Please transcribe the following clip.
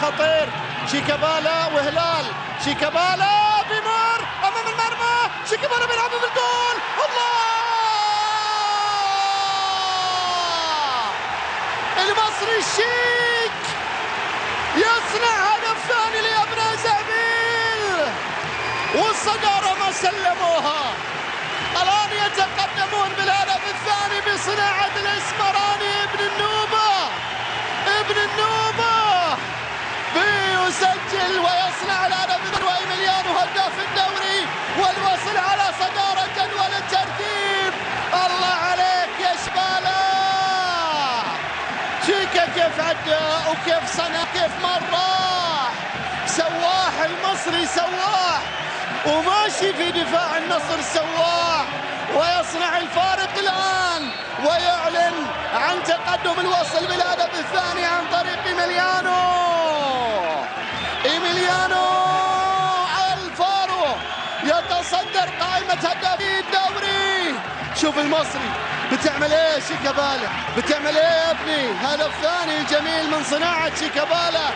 خطير. شيكابالا وهلال، شيكابالا بيمر امام المرمى، شيكابالا بيلعبه بالجول. الله! المصري الشيك يصنع هدف ثاني لابناء زعبيل، والصدارة ما سلموها. الآن يتقدمون بالهدف الثاني بصناعة الاسمراني ابن النوبة. ابن النوبة بيسجل ويصنع الهدف، وإيميليانو هداف الدوري والوصل على صدارة جدول الترتيب. الله عليك يا شبالة، شيكا كيف عدى وكيف صنع، كيف مرة سواح المصري، سواح وماشي في دفاع النصر سواح، ويصنع الفارق الآن ويعلن عن تقدم الوصل بالهدف الثاني عن طريق إيميليانو. إيميليانو الفارو يتصدر قائمة هدافي الدوري. شوف المصري بتعمل ايه شيكابالا، بتعمل ايه يا ابني؟ هدف ثاني جميل من صناعة شيكابالا.